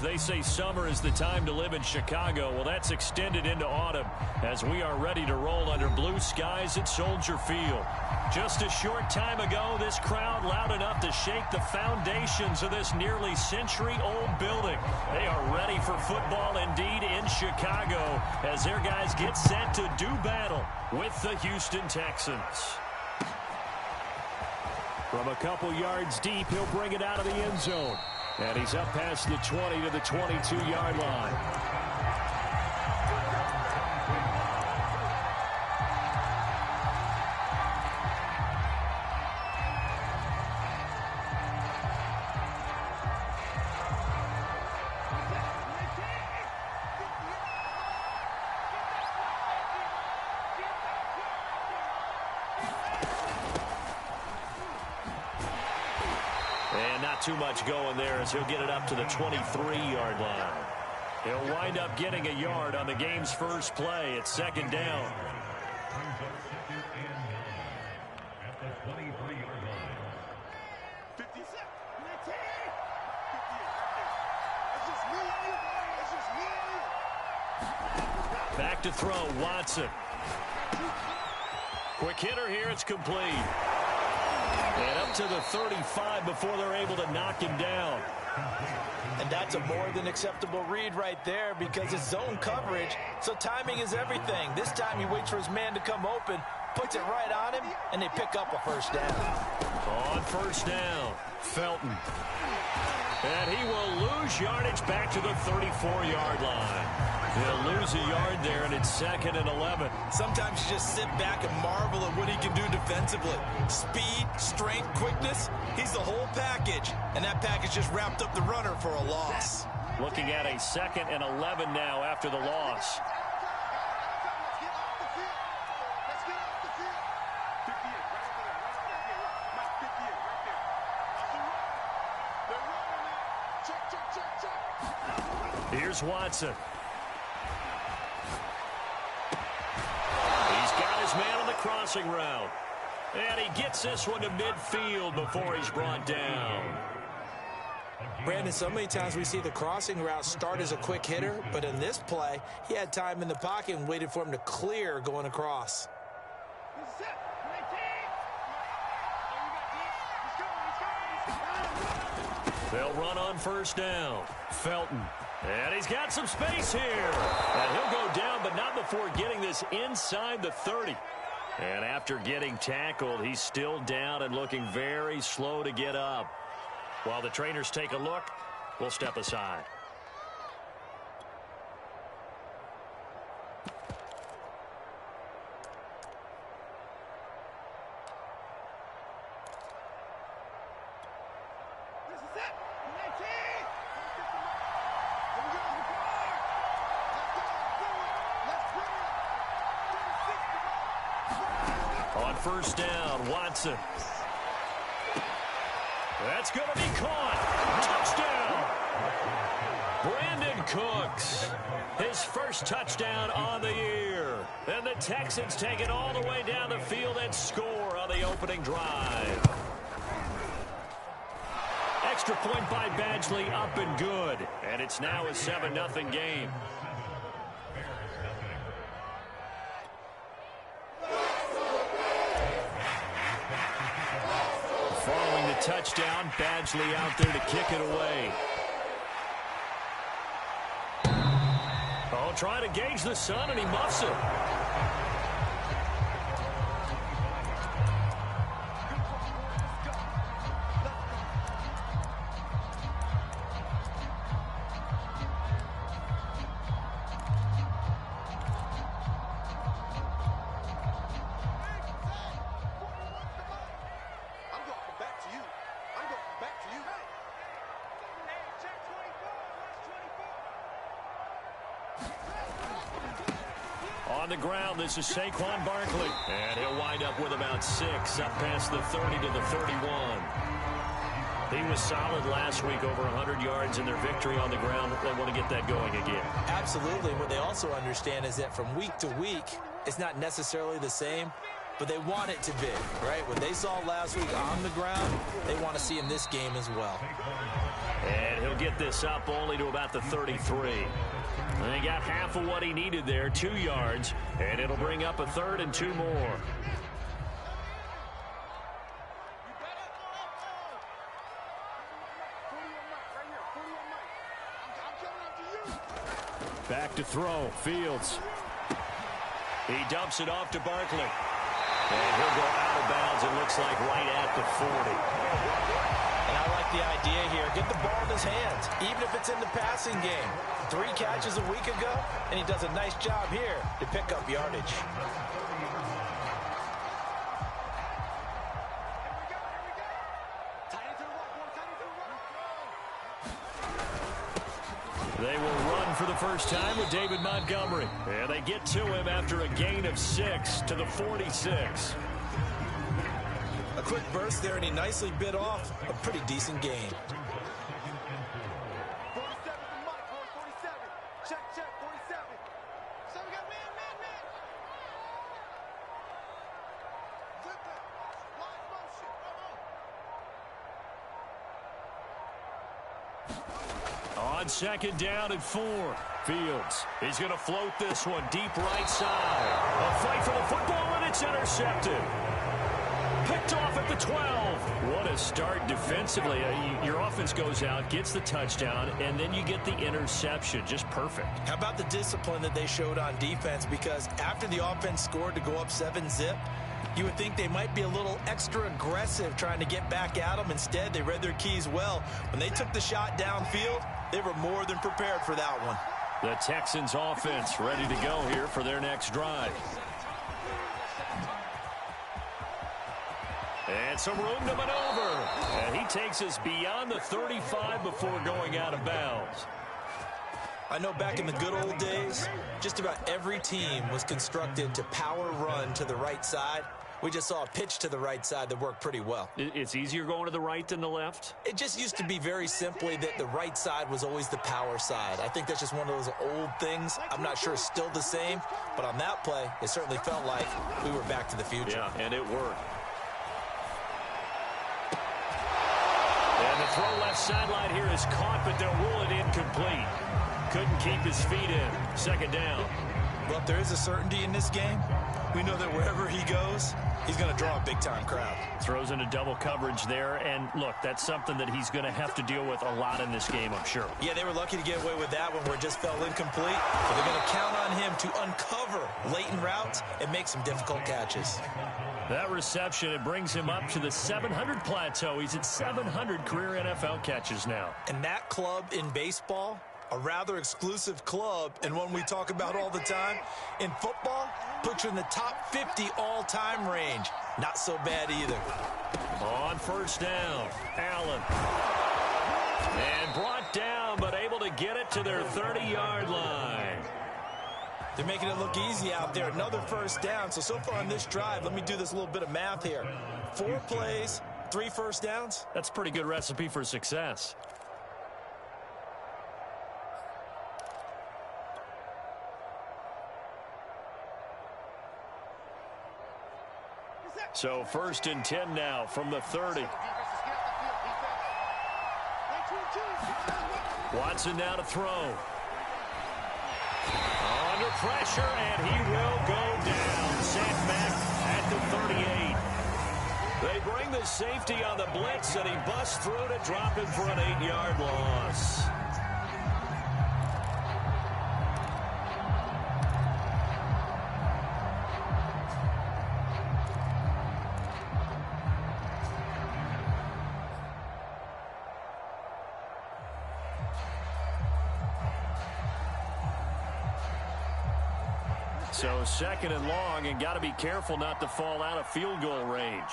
They say summer is the time to live in Chicago. Well, that's extended into autumn as we are ready to roll under blue skies at Soldier Field. Just a short time ago, this crowd loud enough to shake the foundations of this nearly century-old building. They are ready for football indeed in Chicago as their guys get set to do battle with the Houston Texans. From a couple yards deep, he'll bring it out of the end zone. And he's up past the 20 to the 22-yard line. Too much going there as he'll get it up to the 23-yard line. He'll wind up getting a yard on the game's first play. It's second down. Back to throw, Watson. Quick hitter here, it's complete. And up to the 35 before they're able to knock him down. And that's a more than acceptable read right there because it's zone coverage, so timing is everything. This time he waits for his man to come open, puts it right on him, and they pick up a first down. On first down, Felton. And he will lose yardage back to the 34-yard line. He'll lose a yard there, and it's second and 11. Sometimes you just sit back and marvel at what he can do defensively. Speed, strength, quickness, he's the whole package. And that package just wrapped up the runner for a loss. Looking at a second and 11 now after the loss. Here's Watson. He's got his man on the crossing route. And he gets this one to midfield before he's brought down. Brandon, so many times we see the crossing route start as a quick hitter, but in this play, he had time in the pocket and waited for him to clear going across. They'll run on first down. Felton. And he's got some space here. And he'll go down, but not before getting this inside the 30. And after getting tackled, he's still down and looking very slow to get up. While the trainers take a look, we'll step aside. On first down, Watson. That's going to be caught. Touchdown. Brandon Cooks. His first touchdown on the year. And the Texans take it all the way down the field and score on the opening drive. Extra point by Badgley, up and good. And it's now a 7-0 game. Following the touchdown, Badgley out there to kick it away. Oh, trying to gauge the sun, and he muffs it. On the ground, this is Saquon Barkley. And he'll wind up with about 6, up past the 30 to the 31. He was solid last week, over 100 yards in their victory on the ground. They want to get that going again. Absolutely. What they also understand is that from week to week, it's not necessarily the same, but they want it to be, right? What they saw last week on the ground, they want to see in this game as well. And he'll get this up only to about the 33. And he got half of what he needed there, 2 yards, and it'll bring up a 3rd and 2 more. Back to throw, Fields. He dumps it off to Barkley. And he'll go out of bounds, it looks like, right at the 40. And I like the idea here. Get the ball in his hands, even if it's in the passing game. 3 catches a week ago, and he does a nice job here to pick up yardage. They will run for the first time with David Montgomery. And they get to him after a gain of 6 to the 46. A quick burst there, and he nicely bit off a pretty decent gain. 47 from Mike, 47. Check, 47. So we got man. Flip it. Live motion. On 2nd down and 4. Fields, he's going to float this one deep right side. A fight for the football, and it's intercepted. Picked off at the 12. What a start defensively. Your offense goes out, gets the touchdown, and then you get the interception. Just perfect. How about the discipline that they showed on defense? Because after the offense scored to go up 7-zip, you would think they might be a little extra aggressive trying to get back at them. Instead, they read their keys well. When they took the shot downfield, they were more than prepared for that one. The Texans offense ready to go here for their next drive. And some room to maneuver. And he takes us beyond the 35 before going out of bounds. I know back in the good old days, just about every team was constructed to power run to the right side. We just saw a pitch to the right side that worked pretty well. It's easier going to the right than the left? It just used to be very simply that the right side was always the power side. I think that's just one of those old things. I'm not sure it's still the same, but on that play, it certainly felt like we were back to the future. Yeah, and it worked. And the throw left sideline here is caught, but they'll rule it incomplete. Couldn't keep his feet in. 2nd down. Well, if there is a certainty in this game, we know that wherever he goes, he's going to draw a big-time crowd. Throws into double coverage there, and look, that's something that he's going to have to deal with a lot in this game, I'm sure. Yeah, they were lucky to get away with that one where it just fell incomplete. But they're going to count on him to uncover latent routes and make some difficult catches. That reception, it brings him up to the 700 plateau. He's at 700 career NFL catches now. And that club in baseball, a rather exclusive club and one we talk about all the time. In football, puts you in the top 50 all-time range. Not so bad either. On 1st down, Allen. And brought down, but able to get it to their 30-yard line. They're making it look easy out there. Another 1st down. So far on this drive, let me do this little bit of math here. 4 plays, 3 first downs. That's a pretty good recipe for success. So 1st and 10 now from the 30. Watson now to throw. Under pressure, and he will go down. Sent back at the 38. They bring the safety on the blitz, and he busts through to drop him for an 8-yard loss. So 2nd and long, and got to be careful not to fall out of field goal range.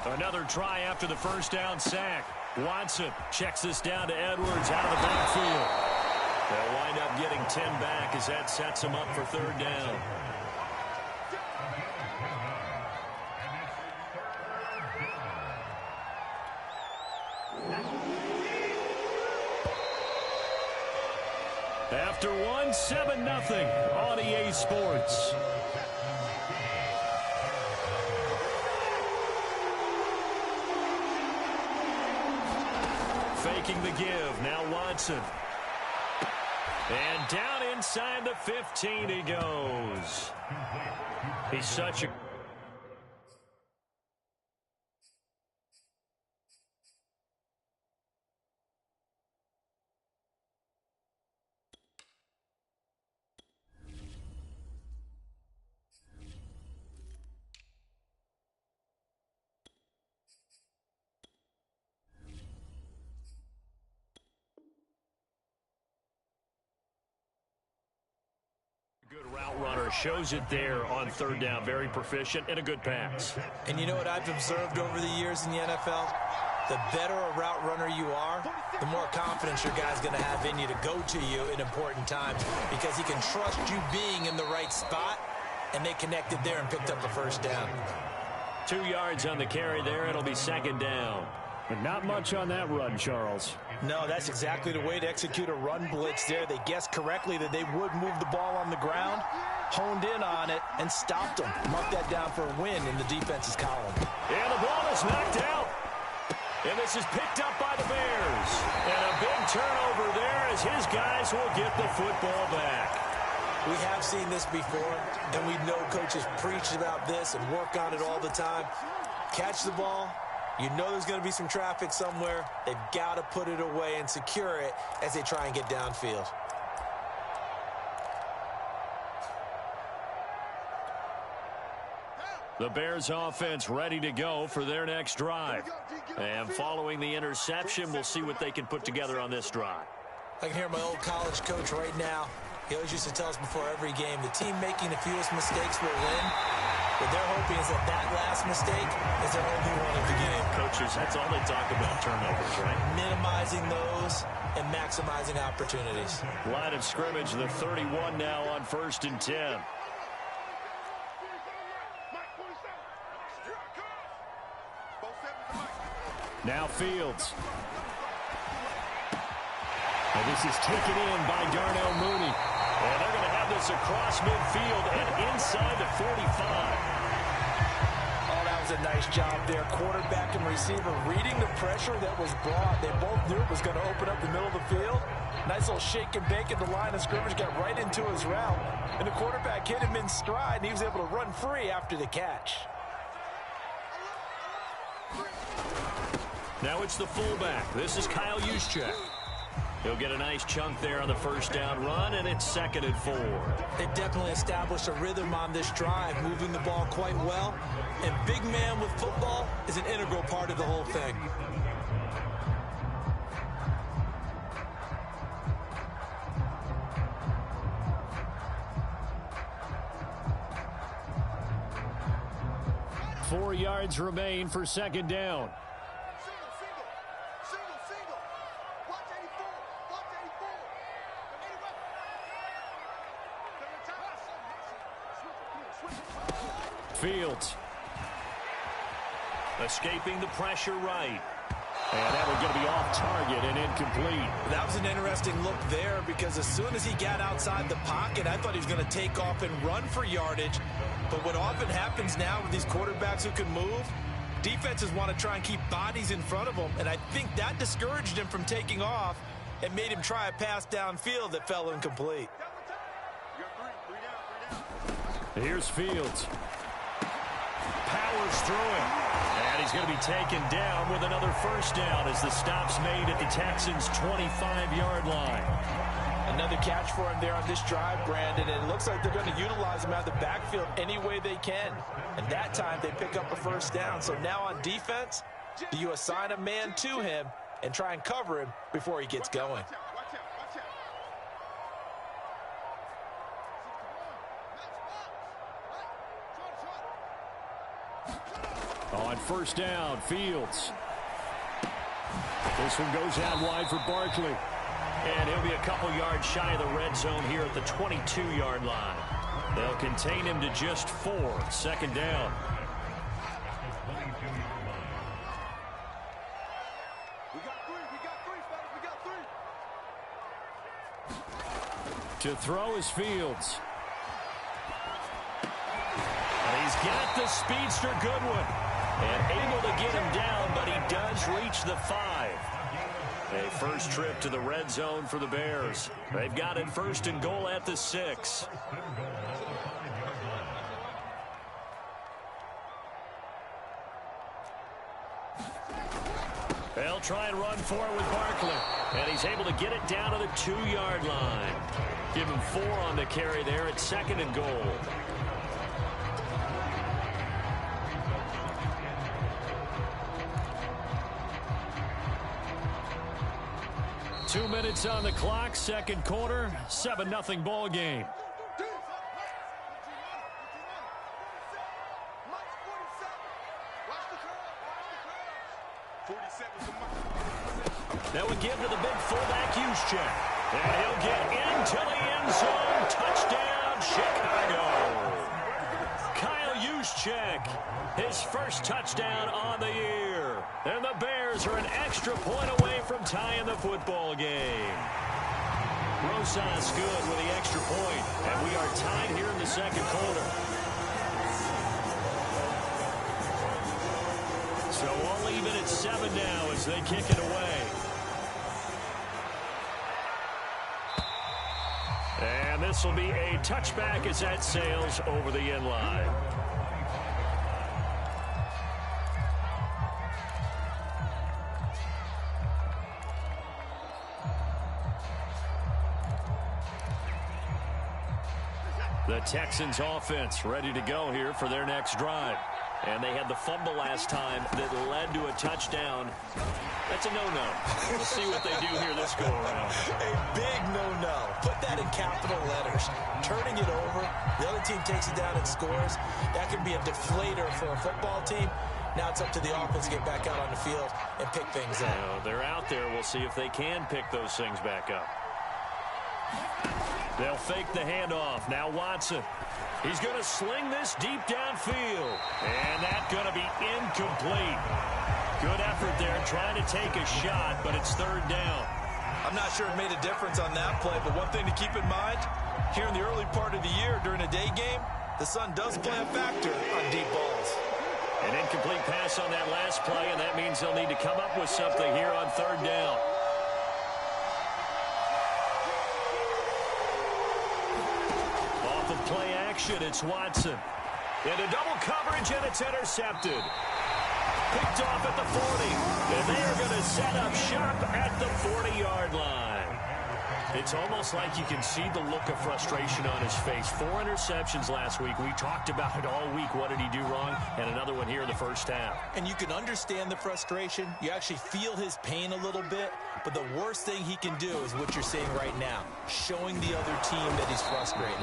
Another try after the 1st down sack. Watson checks this down to Edwards out of the backfield. They'll wind up getting 10 back as that sets them up for 3rd down. After one, 7-0 on EA Sports. faking the give. Now Watson. And down inside the 15 he goes. He's such a... Good route runner, shows it there on third down. Very proficient and a good pass. And you know what I've observed over the years in the NFL? The better a route runner you are, the more confidence your guy's going to have in you to go to you in important times because he can trust you being in the right spot, and they connected there and picked up a first down. 2 yards on the carry there. It'll be second down. But not much on that run, Charles. No, that's exactly the way to execute a run blitz there. They guessed correctly that they would move the ball on the ground, honed in on it, and stopped them. Mark that down for a win in the defense's column. And the ball is knocked out. And this is picked up by the Bears. And a big turnover there as his guys will get the football back. We have seen this before, and we know coaches preach about this and work on it all the time. Catch the ball. You know there's going to be some traffic somewhere. They've got to put it away and secure it as they try and get downfield. The Bears offense ready to go for their next drive. And following the interception, we'll see what they can put together on this drive. I can hear my old college coach right now. He always used to tell us before every game, the team making the fewest mistakes will win. What they're hoping is that last mistake is their only one of the game. Coaches, that's all they talk about, turnovers, right? Minimizing those and maximizing opportunities. Line of scrimmage, the 31 now on 1st and 10. Now Fields. And this is taken in by Darnell Mooney. And they're going to have this across midfield and inside the 45. Oh, that was a nice job there. Quarterback and receiver reading the pressure that was brought. They both knew it was going to open up the middle of the field. Nice little shake and bake at the line of scrimmage. Got right into his route. And the quarterback hit him in stride, and he was able to run free after the catch. Now it's the fullback. This is Kyle Juszczyk. He'll get a nice chunk there on the first down run, and it's 2nd and 4. They've definitely established a rhythm on this drive, moving the ball quite well. And big man with football is an integral part of the whole thing. Four yards remain for second down. Fields. Escaping the pressure right. And that was going to be off target and incomplete. That was an interesting look there because as soon as he got outside the pocket, I thought he was going to take off and run for yardage. But what often happens now with these quarterbacks who can move, defenses want to try and keep bodies in front of them. And I think that discouraged him from taking off and made him try a pass downfield that fell incomplete. Here's Fields. Powers through it. And he's going to be taken down with another first down as the stop's made at the Texans' 25-yard line. Another catch for him there on this drive, Brandon, and it looks like they're going to utilize him out of the backfield any way they can. And that time they pick up a first down. So now on defense, do you assign a man to him and try and cover him before he gets going? On first down, Fields. This one goes out wide for Barkley. And he'll be a couple yards shy of the red zone here at the 22-yard line. They'll contain him to just 4. Second down. To throw is Fields. And he's got the speedster Goodwin. And able to get him down, but he does reach the 5. A first trip to the red zone for the Bears. They've got it 1st and goal at the 6. They'll try and run for it with Barkley. And he's able to get it down to the 2-yard line. Give him 4 on the carry there at 2nd and goal. Two minutes on the clock, second quarter, 7-0 ball game. That would give to the big fullback Juszczyk. And he'll get into the end zone. Touchdown, Chicago. Kyle Juszczyk, his first touchdown on the year. And the Bears are an extra point away from tying the football game. Rosas good with the extra point. And we are tied here in the second quarter. So all even at 7 now as they kick it away. And this will be a touchback as that sails over the end line. The Texans offense ready to go here for their next drive. And they had the fumble last time that led to a touchdown. That's a no-no. We'll see what they do here this go-around. A big no-no. Put that in capital letters. Turning it over, the other team takes it down and scores. That can be a deflator for a football team. Now it's up to the offense to get back out on the field and pick things up. You know, they're out there. We'll see if they can pick those things back up. They'll fake the handoff. Now Watson. He's going to sling this deep downfield. And that's going to be incomplete. Good effort there trying to take a shot, but it's 3rd down. I'm not sure it made a difference on that play, but one thing to keep in mind, here in the early part of the year during a day game, the sun does play a factor on deep balls. An incomplete pass on that last play, and that means they'll need to come up with something here on 3rd down. Off of play action, it's Watson. Into double coverage, and it's intercepted. Picked off at the 40, and they are going to set up shop at the 40-yard line. It's almost like you can see the look of frustration on his face. 4 interceptions last week. We talked about it all week. What did he do wrong? And another one here in the first half. And you can understand the frustration. You actually feel his pain a little bit. But the worst thing he can do is what you're seeing right now, showing the other team that he's frustrated.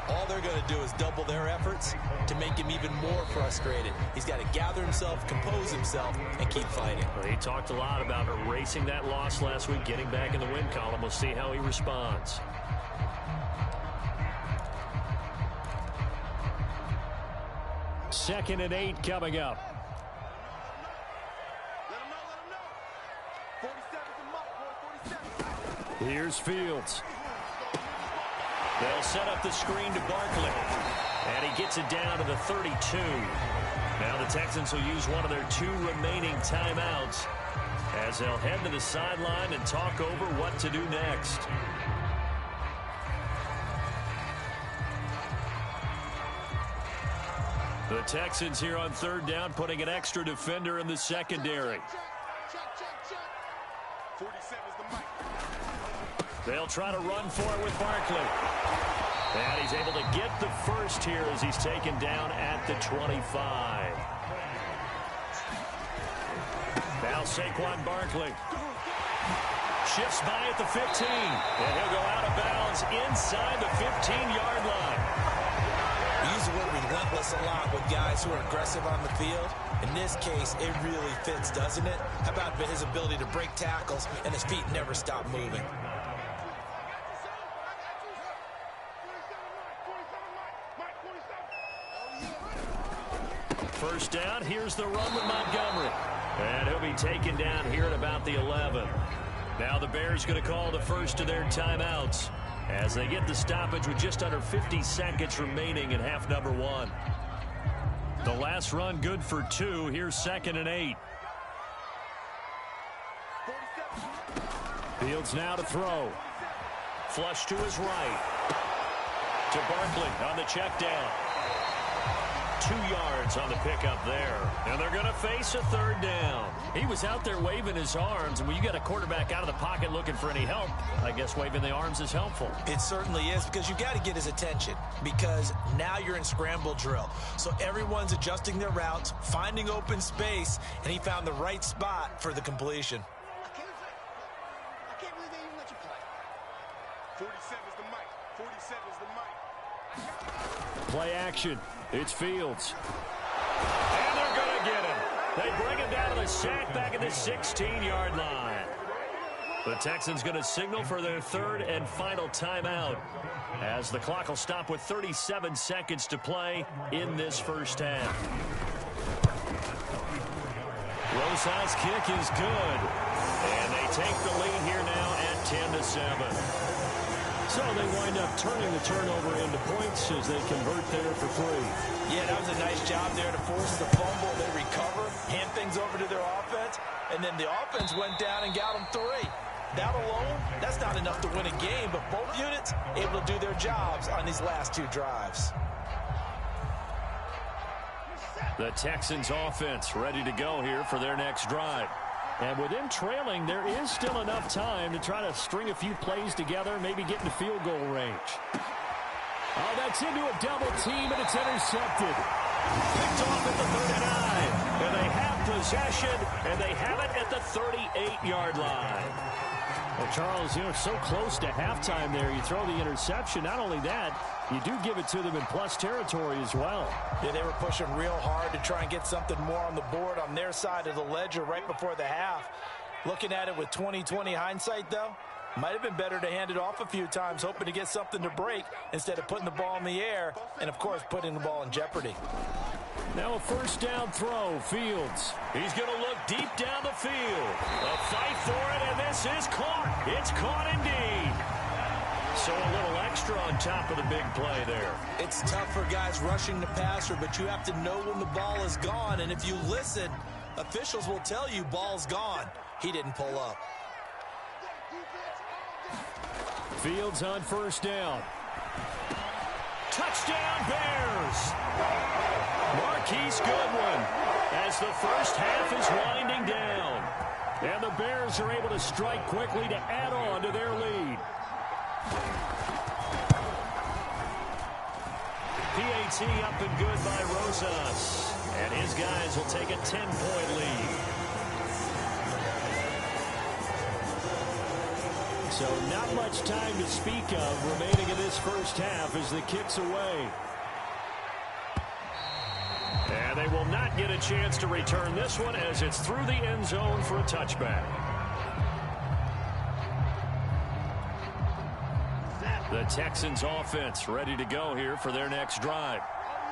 All they're going to do is double their efforts to make him even more frustrated. He's got to gather himself, compose himself, and keep fighting. Well, he talked a lot about erasing that loss last week, getting back in the win column. We'll see how he responds. Second and 8 coming up. Here's Fields. They'll set up the screen to Barkley. And he gets it down to the 32. Now the Texans will use one of their 2 remaining timeouts as they'll head to the sideline and talk over what to do next. The Texans here on 3rd down putting an extra defender in the secondary. They'll try to run for it with Barkley. And he's able to get the first here as he's taken down at the 25. Now Saquon Barkley. Shifts by at the 15. And he'll go out of bounds inside the 15-yard line. We use the word relentless a lot with guys who are aggressive on the field. In this case, it really fits, doesn't it? How about his ability to break tackles and his feet never stop moving? First down, here's the run with Montgomery. And he'll be taken down here at about the 11. Now the Bears going to call the first of their timeouts as they get the stoppage with just under 50 seconds remaining in half number 1. The last run good for 2. Here's 2nd and 8. Fields now to throw. Flush to his right. To Barkley on the check down. 2 yards on the pickup there. And they're going to face a third down. He was out there waving his arms, and when you got a quarterback out of the pocket looking for any help, I guess waving the arms is helpful. It certainly is, because you got to get his attention, because now you're in scramble drill. So everyone's adjusting their routes, finding open space, and he found the right spot for the completion. I can't believe they even let you play. 47 is the mic. 47 is the mic. Play action. It's Fields. And they're going to get him. They bring him down to the sack back at the 16-yard line. The Texans going to signal for their third and final timeout, as the clock will stop with 37 seconds to play in this first half. Rosas' kick is good. And they take the lead here now at 10-7. So they wind up turning the turnover into points as they convert there for 3. Yeah, that was a nice job there to force the fumble. They recover, hand things over to their offense, and then the offense went down and got them 3. That alone, that's not enough to win a game, but both units able to do their jobs on these last 2 drives. The Texans offense ready to go here for their next drive. And with them trailing, there is still enough time to try to string a few plays together, maybe get into field goal range. Oh, that's into a double team, and it's intercepted. Picked off at the 39. And they have possession, and they have it at the 38-yard line. Well, Charles, you're so close to halftime there. You throw the interception. Not only that, you do give it to them in plus territory as well. Yeah, they were pushing real hard to try and get something more on the board on their side of the ledger right before the half. Looking at it with 20/20 hindsight, though, might have been better to hand it off a few times, hoping to get something to break instead of putting the ball in the air and, of course, putting the ball in jeopardy. Now a first down throw. Fields. He's going to look deep down the field. A fight for it, and this is caught. It's caught indeed. So a little extra on top of the big play there. It's tough for guys rushing the passer, but you have to know when the ball is gone. And if you listen, officials will tell you ball's gone. He didn't pull up. Fields on first down. Touchdown, Bears! Marquise Goodwin as the first half is winding down. And the Bears are able to strike quickly to add on to their lead. PAT up and good by Rosas. And his guys will take a 10-point lead. So not much time to speak of remaining in this first half as the kick's away. And they will not get a chance to return this one as it's through the end zone for a touchback. The Texans offense ready to go here for their next drive.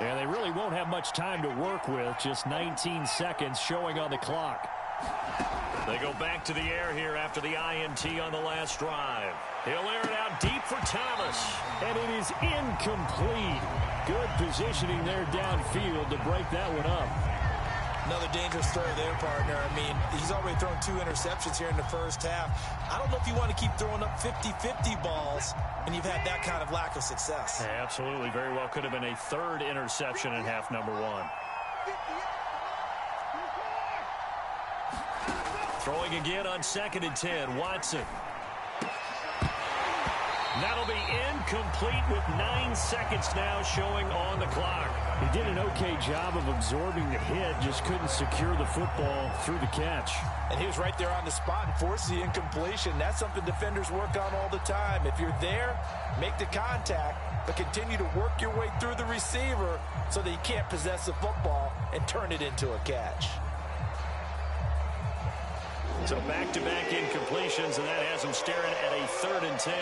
And they really won't have much time to work with, just 19 seconds showing on the clock. They go back to the air here after the INT on the last drive. He'll air it out deep for Thomas. And it is incomplete. Good positioning there downfield to break that one up. Another dangerous throw there, partner. I mean, he's already thrown 2 interceptions here in the first half. I don't know if you want to keep throwing up 50-50 balls when you've had that kind of lack of success. Yeah, absolutely. Very well could have been a 3rd interception in half number 1. Throwing again on 2nd and 10. Watson. That'll be incomplete with 9 seconds now showing on the clock. He did an okay job of absorbing the hit, just couldn't secure the football through the catch. And he was right there on the spot and forced the incompletion. That's something defenders work on all the time. If you're there, make the contact, but continue to work your way through the receiver so that you can't possess the football and turn it into a catch. So back-to-back incompletions, and that has him staring at a 3rd and 10.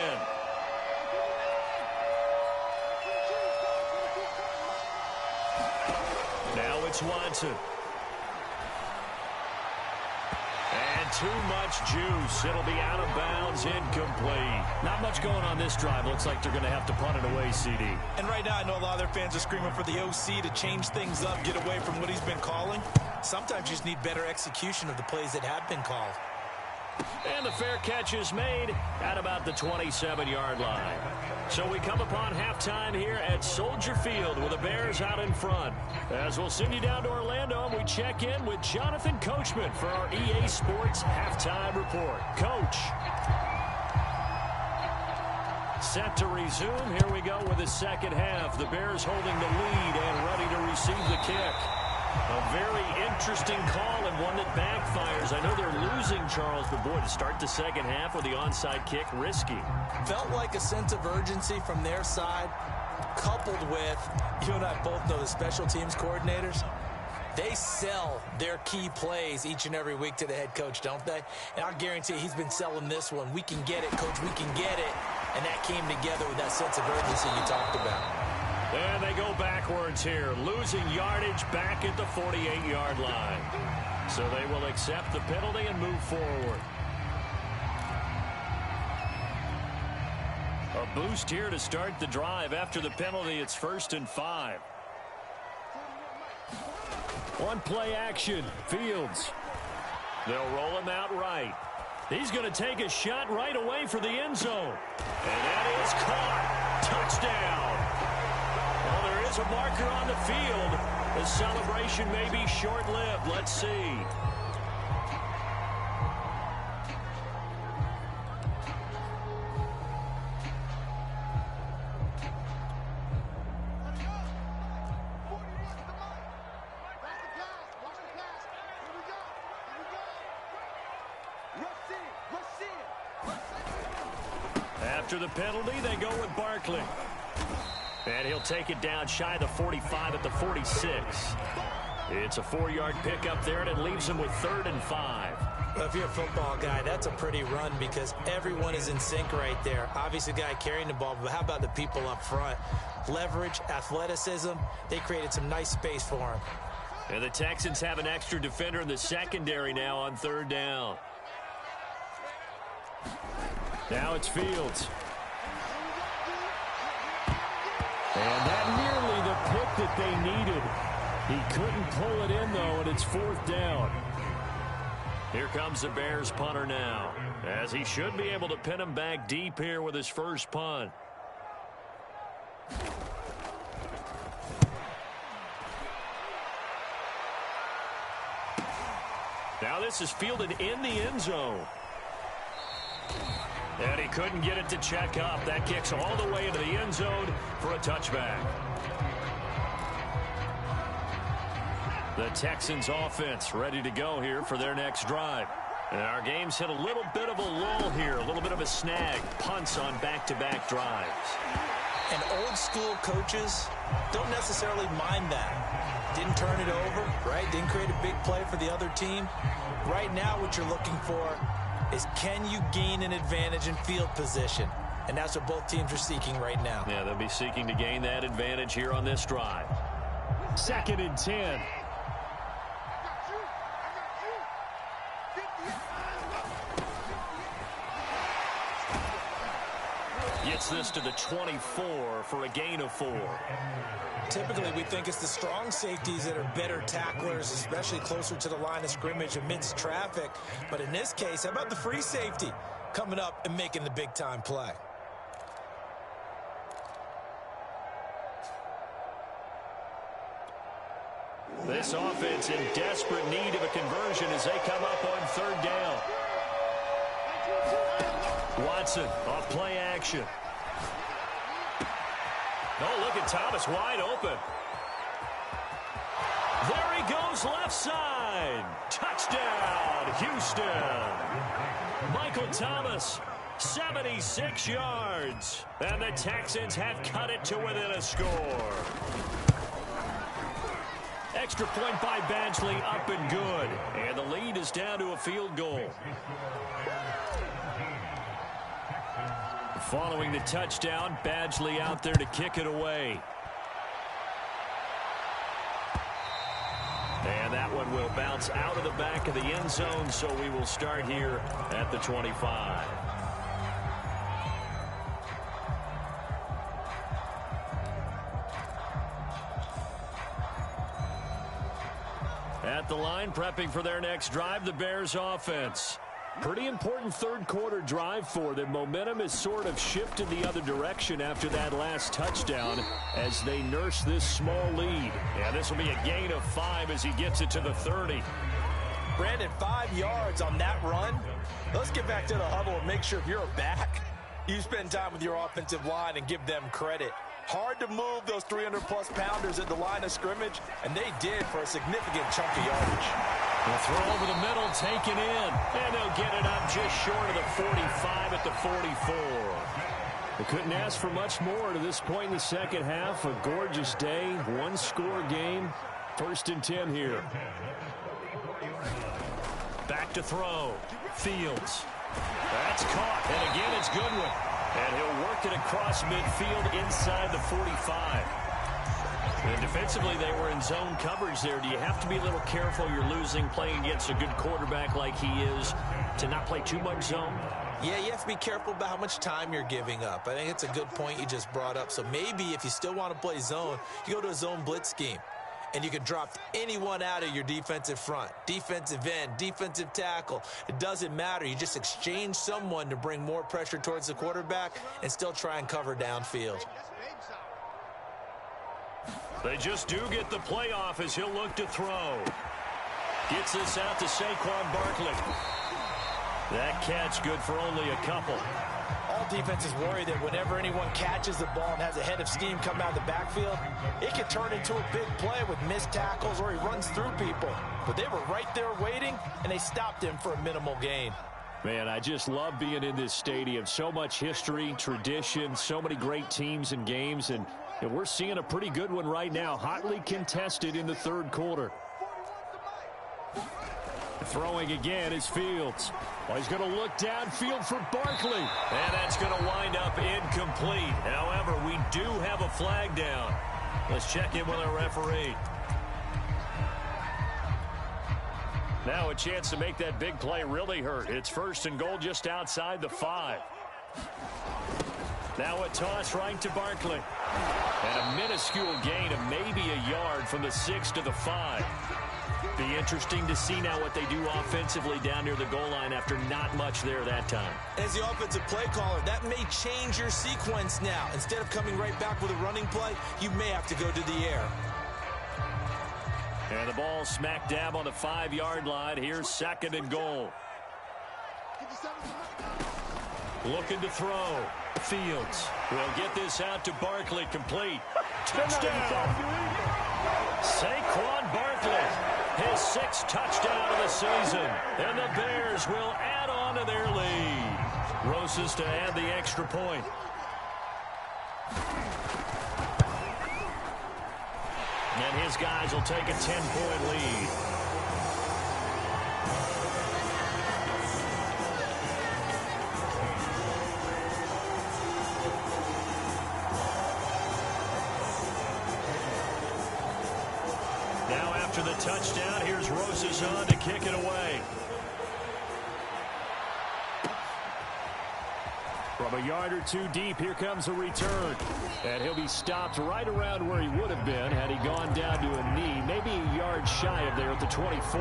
Now it's Watson. And too much juice. It'll be out of bounds, incomplete. Not much going on this drive. Looks like they're going to have to punt it away, CD. And right now, I know a lot of their fans are screaming for the OC to change things up, get away from what he's been calling. Sometimes you just need better execution of the plays that have been called. And the fair catch is made at about the 27-yard line. So we come upon halftime here at Soldier Field with the Bears out in front. As we'll send you down to Orlando, and we check in with Jonathan Coachman for our EA Sports Halftime Report. Coach. Set to resume. Here we go with the second half. The Bears holding the lead and ready to receive the kick. A very interesting call and one that backfires. I know they're losing, Charles, but boy, to start the second half with the onside kick, risky. Felt like a sense of urgency from their side, coupled with, you and I both know the special teams coordinators. They sell their key plays each and every week to the head coach, don't they? And I guarantee he's been selling this one. We can get it, coach, we can get it. And that came together with that sense of urgency you talked about. And they go backwards here, losing yardage back at the 48-yard line. So they will accept the penalty and move forward. A boost here to start the drive. After the penalty, it's 1st and 5. One play action, Fields. They'll roll him out right. He's going to take a shot right away for the end zone. And that is caught. Touchdown. Well, there is a marker on the field. The celebration may be short-lived. Let's see. After the penalty, they go with Barkley. And he'll take it down shy of the 45 at the 46. It's a 4-yard pickup there, and it leaves him with 3rd and 5. Well, if you're a football guy, that's a pretty run because everyone is in sync right there. Obviously, the guy carrying the ball, but how about the people up front? Leverage, athleticism, they created some nice space for him. And the Texans have an extra defender in the secondary now on 3rd down. Now it's Fields. And that nearly the pick that they needed. He couldn't pull it in, though, and it's 4th down. Here comes the Bears punter now, as he should be able to pin him back deep here with his first punt. Now this is fielded in the end zone. And he couldn't get it to check up. That kicks all the way into the end zone for a touchback. The Texans offense ready to go here for their next drive. And our game's hit a little bit of a lull here, a little bit of a snag. Punts on back-to-back drives. And old school coaches don't necessarily mind that. Didn't turn it over, right? Didn't create a big play for the other team. Right now what you're looking for is can you gain an advantage in field position? And that's what both teams are seeking right now. Yeah, they'll be seeking to gain that advantage here on this drive. 2nd and 10. Gets this to the 24 for a gain of 4. Typically, we think it's the strong safeties that are better tacklers, especially closer to the line of scrimmage amidst traffic. But in this case, how about the free safety coming up and making the big-time play? This offense in desperate need of a conversion as they come up on 3rd down. Watson off play action. Oh, look at Thomas wide open. There he goes left side. Touchdown, Houston. Michael Thomas, 76 yards. And the Texans have cut it to within a score. Extra point by Badgley, up and good. And the lead is down to a field goal. Following the touchdown, Badgley out there to kick it away. And that one will bounce out of the back of the end zone, so we will start here at the 25. At the line, prepping for their next drive, the Bears offense. Pretty important third quarter drive for them. Momentum has sort of shifted the other direction after that last touchdown as they nurse this small lead. And this will be a gain of 5 as he gets it to the 30. Brandon, 5 yards on that run. Let's get back to the huddle and make sure if you're a back, you spend time with your offensive line and give them credit. Hard to move those 300-plus pounders at the line of scrimmage, and they did for a significant chunk of yardage. The throw over the middle, taken in, and they'll get it up just short of the 45 at the 44. They couldn't ask for much more to this point in the second half. A gorgeous day, one-score game, 1st and 10 here. Back to throw. Fields. That's caught, and again it's Goodwin. And he'll work it across midfield inside the 45. And defensively, they were in zone coverage there. Do you have to be a little careful? You're losing, playing against a good quarterback like he is, to not play too much zone? Yeah, you have to be careful about how much time you're giving up. I think it's a good point you just brought up. So maybe if you still want to play zone, you go to a zone blitz scheme. And you can drop anyone out of your defensive front, defensive end, defensive tackle. It doesn't matter. You just exchange someone to bring more pressure towards the quarterback and still try and cover downfield. They just do get the playoff as he'll look to throw. Gets this out to Saquon Barkley. That catch good for only a couple. All defenses worry that whenever anyone catches the ball and has a head of steam come out of the backfield, it can turn into a big play with missed tackles or he runs through people. But they were right there waiting, and they stopped him for a minimal gain. Man, I just love being in this stadium. So much history, tradition, so many great teams and games, and we're seeing a pretty good one right now, hotly contested in the third quarter. Throwing again is Fields. Well, he's going to look downfield for Barkley. And that's going to wind up incomplete. However, we do have a flag down. Let's check in with our referee. Now a chance to make that big play really hurt. It's 1st and goal just outside the 5. Now a toss right to Barkley. And a minuscule gain of maybe a yard from the 6 to the 5. Be interesting to see now what they do offensively down near the goal line after not much there that time. As the offensive play caller, that may change your sequence now. Instead of coming right back with a running play, you may have to go to the air. And the ball smack dab on the 5-yard line. Here's 2nd and goal. Looking to throw. Fields will get this out to Barkley, complete. Touchdown! Saquon Barkley, his 6th touchdown of the season. And the Bears will add on to their lead. Roses to add the extra point. And his guys will take a 10-point lead. Now after the touchdown, here's Roses on to kick it away. From a yard or two deep, here comes a return. And he'll be stopped right around where he would have been had he gone down to a knee, maybe a yard shy of there at the 24.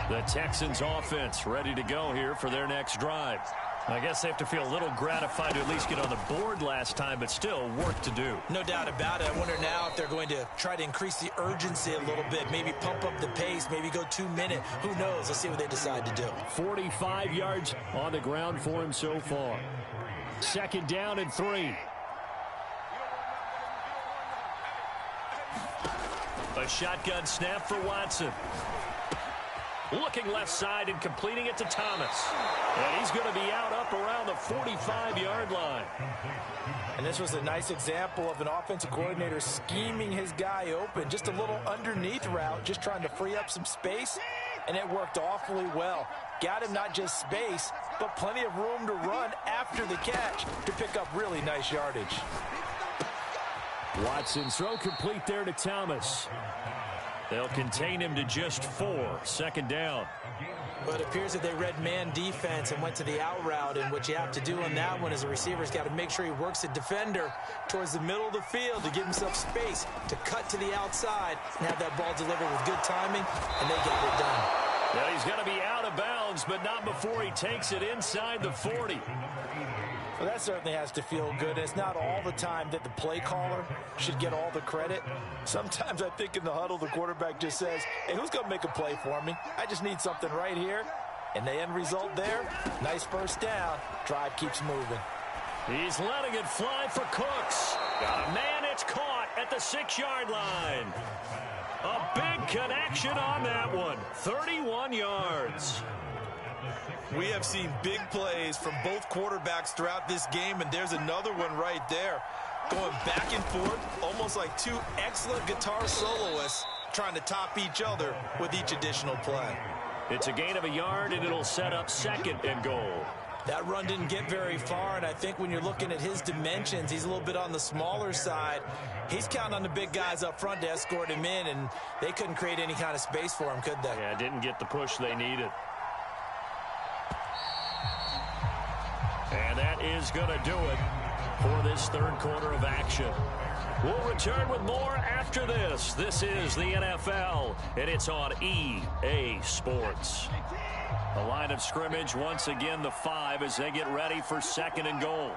The Texans offense ready to go here for their next drive. I guess they have to feel a little gratified to at least get on the board last time, but still work to do. No doubt about it. I wonder now if they're going to try to increase the urgency a little bit, maybe pump up the pace, maybe go 2-minute. Who knows? Let's see what they decide to do. 45 yards on the ground for him so far. 2nd down and 3. A shotgun snap for Watson. Looking left side and completing it to Thomas. And he's going to be out up around the 45-yard line. And this was a nice example of an offensive coordinator scheming his guy open. Just a little underneath route, just trying to free up some space. And it worked awfully well. Got him not just space, but plenty of room to run after the catch to pick up really nice yardage. Watson's throw complete there to Thomas. They'll contain him to just 4. Second down. But it appears that they read man defense and went to the out route, and what you have to do on that one is the receiver's got to make sure he works the defender towards the middle of the field to give himself space to cut to the outside and have that ball delivered with good timing, and they got it done. Yeah, he's going to be out of bounds, but not before he takes it inside the 40. Well, that certainly has to feel good. It's not all the time that the play caller should get all the credit. Sometimes I think in the huddle, the quarterback just says, hey, who's going to make a play for me? I just need something right here. And the end result there, nice first down. Drive keeps moving. He's letting it fly for Cooks. Got a man, it's caught at the 6-yard line. A big connection on that one. 31 yards. We have seen big plays from both quarterbacks throughout this game, and there's another one right there. Going back and forth, almost like two excellent guitar soloists trying to top each other with each additional play. It's a gain of a yard, and it'll set up 2nd and goal. That run didn't get very far, and I think when you're looking at his dimensions, he's a little bit on the smaller side. He's counting on the big guys up front to escort him in, and they couldn't create any kind of space for him, could they? Yeah, didn't get the push they needed. And that is going to do it for this third quarter of action. We'll return with more after this. This is the NFL, and it's on EA Sports. The line of scrimmage, once again, the 5 as they get ready for 2nd and goal.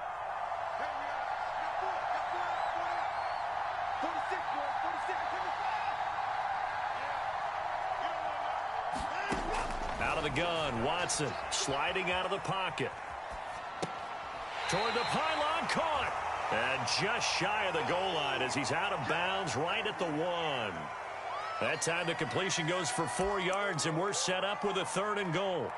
Out of the gun, Watson sliding out of the pocket. Toward the pylon, caught. And just shy of the goal line as he's out of bounds right at the 1. That time the completion goes for 4 yards, and we're set up with a 3rd and goal.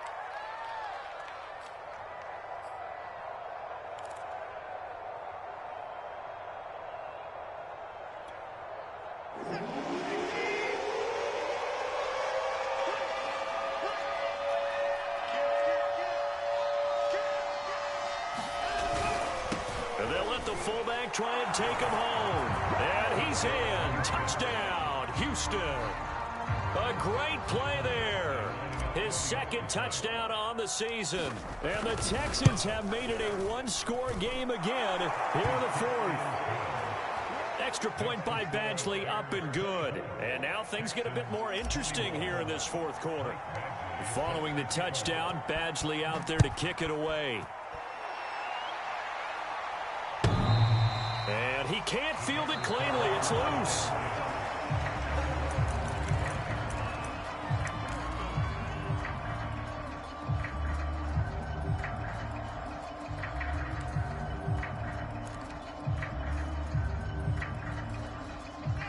Fullback try and take him home. And he's in. Touchdown, Houston. A great play there. His 2nd touchdown on the season. And the Texans have made it a 1-score game again here in the 4th. Extra point by Badgley, up and good. And now things get a bit more interesting here in this 4th quarter. Following the touchdown, Badgley out there to kick it away. And he can't field it cleanly. It's loose.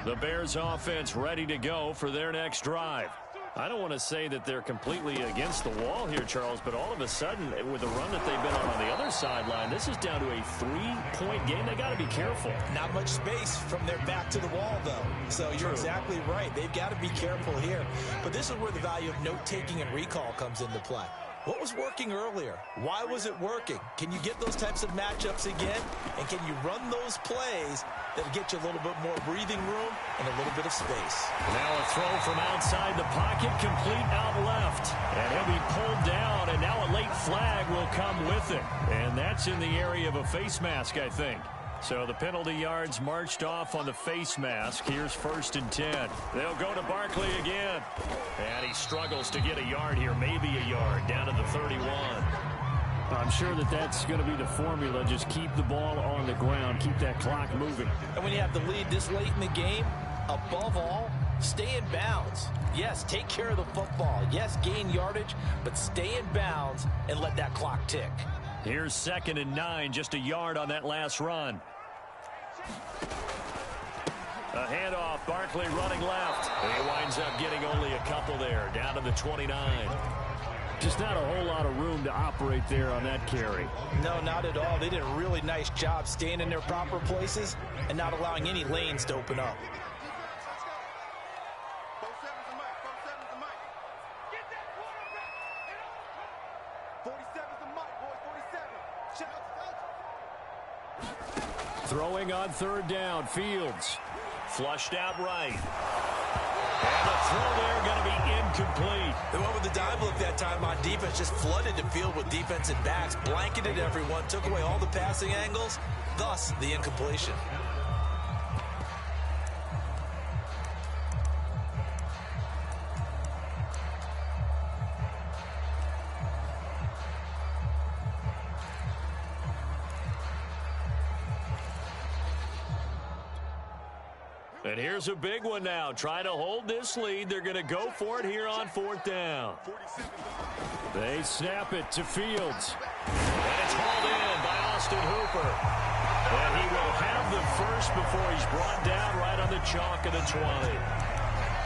The Bears offense ready to go for their next drive. I don't want to say that they're completely against the wall here, Charles, but all of a sudden, with the run that they've been on the other sideline, this is down to a 3-point game. They got to be careful. Not much space from their back to the wall, though. So you're exactly right. They've got to be careful here. But this is where the value of note-taking and recall comes into play. What was working earlier? Why was it working? Can you get those types of matchups again? And can you run those plays that'll get you a little bit more breathing room and a little bit of space? Now a throw from outside the pocket, complete out left. And he'll be pulled down, and now a late flag will come with it. And that's in the area of a face mask, I think. So the penalty yards marched off on the face mask. Here's 1st and 10. They'll go to Barkley again. And he struggles to get a yard here, maybe a yard, down to the 31. I'm sure that that's going to be the formula. Just keep the ball on the ground, keep that clock moving. And when you have the lead this late in the game, above all, stay in bounds. Yes, take care of the football. Yes, gain yardage, but stay in bounds and let that clock tick. Here's 2nd and 9, just a yard on that last run. A handoff, Barkley running left. And he winds up getting only a couple there, down to the 29. Just not a whole lot of room to operate there on that carry. No, not at all. They did a really nice job staying in their proper places and not allowing any lanes to open up. Throwing on 3rd down, Fields. Flushed out right. And the throw there going to be incomplete. They went with the dive look that time on defense, just flooded the field with defensive backs, blanketed everyone, took away all the passing angles, thus the incompletion. And here's a big one now. Trying to hold this lead. They're going to go for it here on 4th down. They snap it to Fields. And it's hauled in by Austin Hooper. And he will have the first before he's brought down right on the chalk of the 20.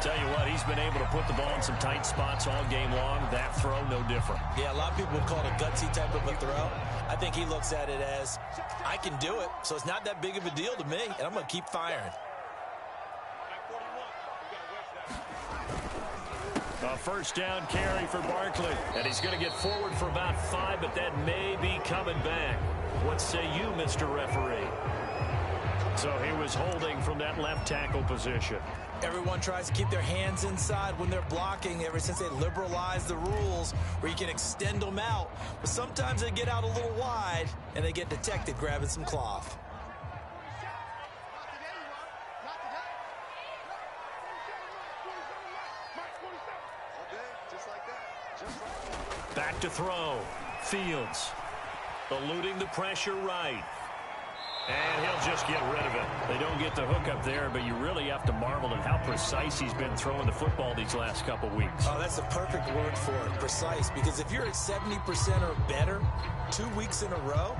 Tell you what, he's been able to put the ball in some tight spots all game long. That throw, no different. Yeah, a lot of people would call it a gutsy type of a throw. I think he looks at it as, I can do it, so it's not that big of a deal to me, and I'm going to keep firing. A first down carry for Barkley. And he's going to get forward for about 5, but that may be coming back. What say you, Mr. Referee? So he was holding from that left tackle position. Everyone tries to keep their hands inside when they're blocking ever since they liberalized the rules where you can extend them out. But sometimes they get out a little wide and they get detected grabbing some cloth. Back to throw. Fields eluding the pressure right. And he'll just get rid of it. They don't get the hook up there, but you really have to marvel at how precise he's been throwing the football these last couple weeks. Oh, that's the perfect word for it, precise. Because if you're at 70% or better 2 weeks in a row,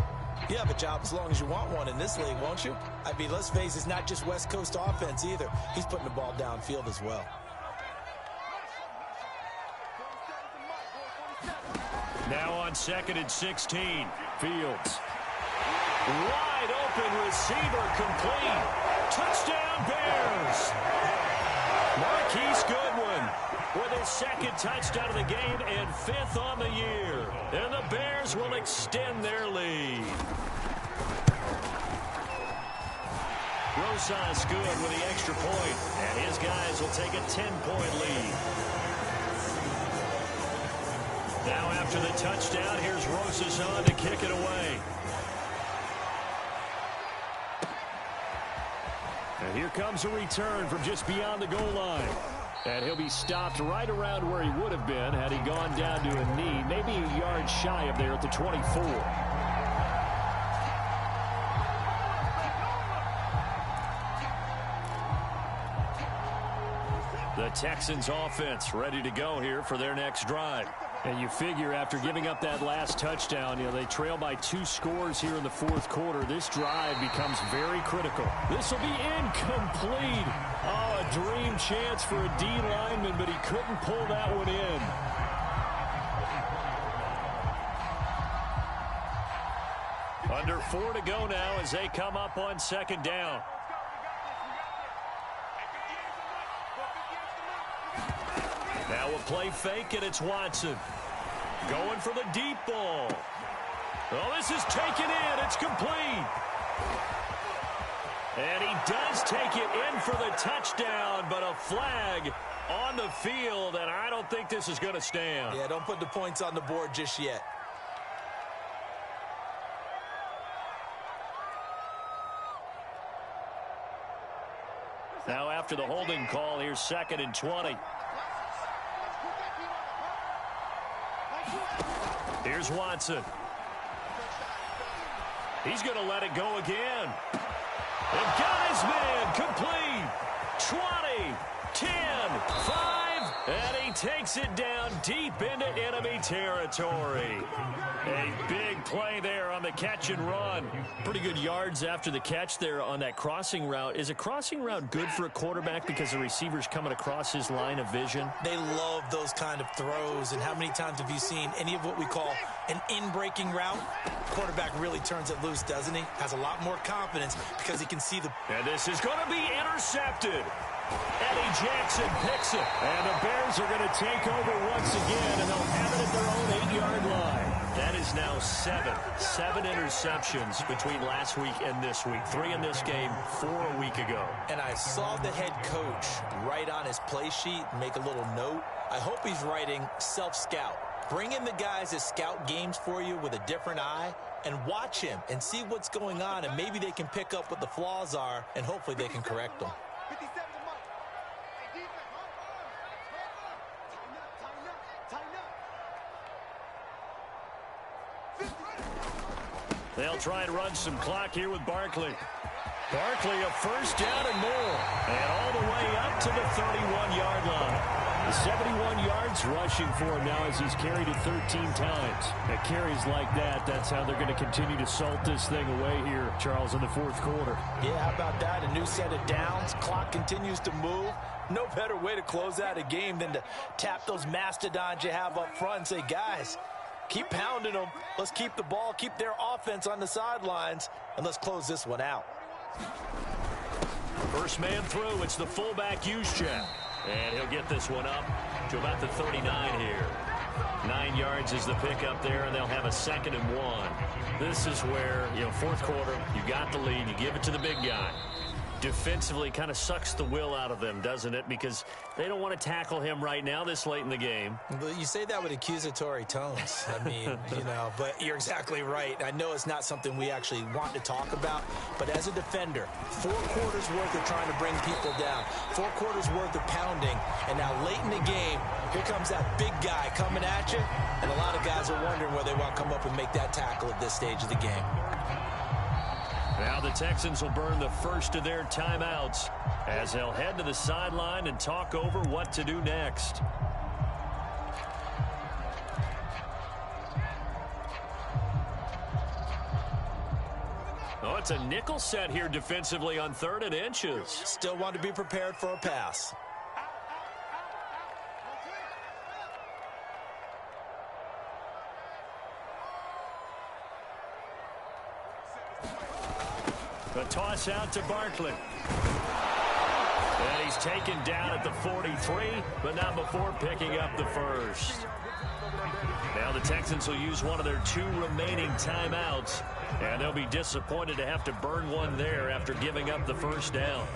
you have a job as long as you want one in this league, won't you? I mean, let's face it, it's not just West Coast offense either. He's putting the ball downfield as well. Now on 2nd and 16, Fields. Wide open receiver complete. Touchdown Bears. Marquise Goodwin with his 2nd touchdown of the game and 5th on the year. And the Bears will extend their lead. Rosas good with the extra point, and his guys will take a 10-point lead. Now after the touchdown, here's Rosas on to kick it away. And here comes a return from just beyond the goal line. And he'll be stopped right around where he would have been had he gone down to a knee, maybe a yard shy of there at the 24. The Texans offense ready to go here for their next drive. And you figure after giving up that last touchdown, they trail by 2 scores here in the 4th quarter. This drive becomes very critical. This will be incomplete. Oh, a dream chance for a D lineman, but he couldn't pull that one in. Under 4 to go now as they come up on 2nd down. Now a play fake, and it's Watson. Going for the deep ball. Oh, this is taken in. It's complete. And he does take it in for the touchdown, but a flag on the field, and I don't think this is going to stand. Yeah, don't put the points on the board just yet. Now after the holding call, here's 2nd and 20. Here's Watson. He's going to let it go again. And got his man complete. 20, 10, 5, and he takes it down deep into enemy territory. A big play there on the catch and run. Pretty good yards after the catch there on that crossing route. Is a crossing route good for a quarterback because the receiver's coming across his line of vision? They love those kind of throws. And how many times have you seen any of what we call an in-breaking route? Quarterback really turns it loose, doesn't he? Has a lot more confidence because he can see the... And this is going to be intercepted. Eddie Jackson picks it. And the Bears are going to take over once again, and they'll have it at their own 8-yard line. That is now seven interceptions between last week and this week. 3 in this game, 4 a week ago. And I saw the head coach write on his play sheet, make a little note. I hope he's writing self-scout. Bring in the guys that scout games for you with a different eye and watch him and see what's going on, and maybe they can pick up what the flaws are, and hopefully they can correct them. They'll try and run some clock here with Barkley. Barkley, a first down and more. And all the way up to the 31-yard line. 71 yards rushing for him now as he's carried it 13 times. At carries like that, that's how they're going to continue to salt this thing away here, Charles, in the fourth quarter. Yeah, how about that? A new set of downs. Clock continues to move. No better way to close out a game than to tap those mastodons you have up front and say, guys, keep pounding them. Let's keep the ball, keep their offense on the sidelines, and let's close this one out. First man through, it's the fullback Juszczyk. And he'll get this one up to about the 39 here. 9 yards is the pickup there, and they'll have a 2nd and 1. This is where, fourth quarter, you got the lead, you give it to the big guy. Defensively kind of sucks the will out of them, doesn't it? Because they don't want to tackle him right now this late in the game. But you say that with accusatory tones. I mean, but you're exactly right. I know it's not something we actually want to talk about, but as a defender, 4 quarters worth of trying to bring people down, 4 quarters worth of pounding, and now late in the game, here comes that big guy coming at you, and a lot of guys are wondering whether they want to come up and make that tackle at this stage of the game. Now the Texans will burn the first of their timeouts as they'll head to the sideline and talk over what to do next. Oh, it's a nickel set here defensively on 3rd and inches. Still want to be prepared for a pass. A toss out to Barkley. And he's taken down at the 43, but not before picking up the first. Now the Texans will use one of their 2 remaining timeouts, and they'll be disappointed to have to burn one there after giving up the first down.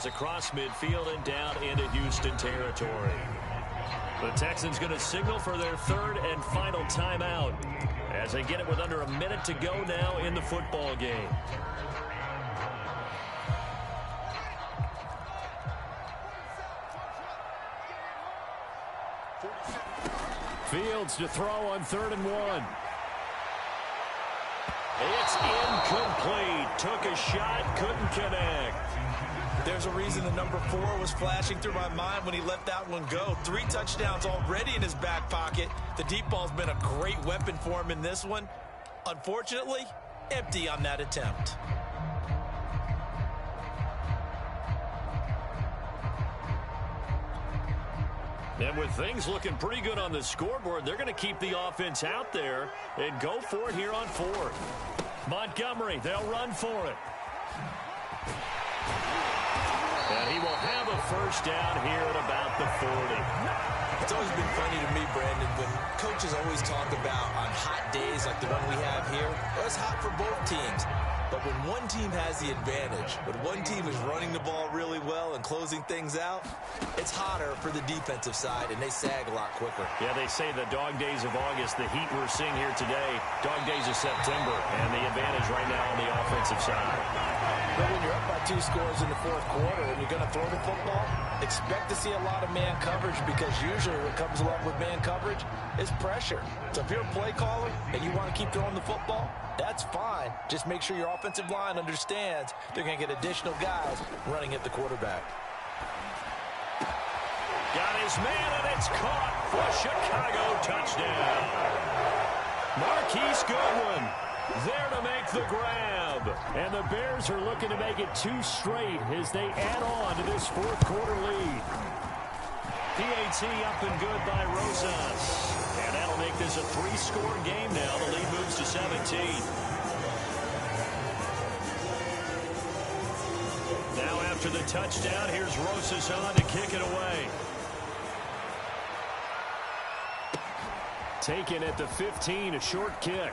Across midfield and down into Houston territory. The Texans going to signal for their 3rd and final timeout as they get it with under a minute to go now in the football game. Fields to throw on 3rd and 1. It's incomplete. Took a shot, couldn't connect. There's a reason the number 4 was flashing through my mind when he let that one go. 3 touchdowns already in his back pocket. The deep ball's been a great weapon for him in this one. Unfortunately, empty on that attempt. And with things looking pretty good on the scoreboard, they're going to keep the offense out there and go for it here on 4th. Montgomery, they'll run for it. And he will have a first down here at about the 40. It's always been funny to me, Brandon, when coaches always talk about on hot days like the one we have here, well, it's hot for both teams. But when one team has the advantage, when one team is running the ball really well and closing things out, it's hotter for the defensive side, and they sag a lot quicker. Yeah, they say the dog days of August, the heat we're seeing here today, dog days of September, and the advantage right now on the offensive side. But when you're up by 2 scores in the fourth quarter and you're going to throw the football, expect to see a lot of man coverage, because usually what comes along with man coverage is pressure. So if you're a play caller and you want to keep throwing the football, that's fine. Just make sure your offensive line understands they're going to get additional guys running at the quarterback. Got his man, and it's caught for a Chicago touchdown. Marquise Goodwin there to make the grab. And the Bears are looking to make it 2 straight as they add on to this fourth quarter lead. PAT up and good by Rosas. And that'll make this a 3-score game now. The lead moves to 17. Now after the touchdown, here's Rosas on to kick it away. Taken at the 15, a short kick.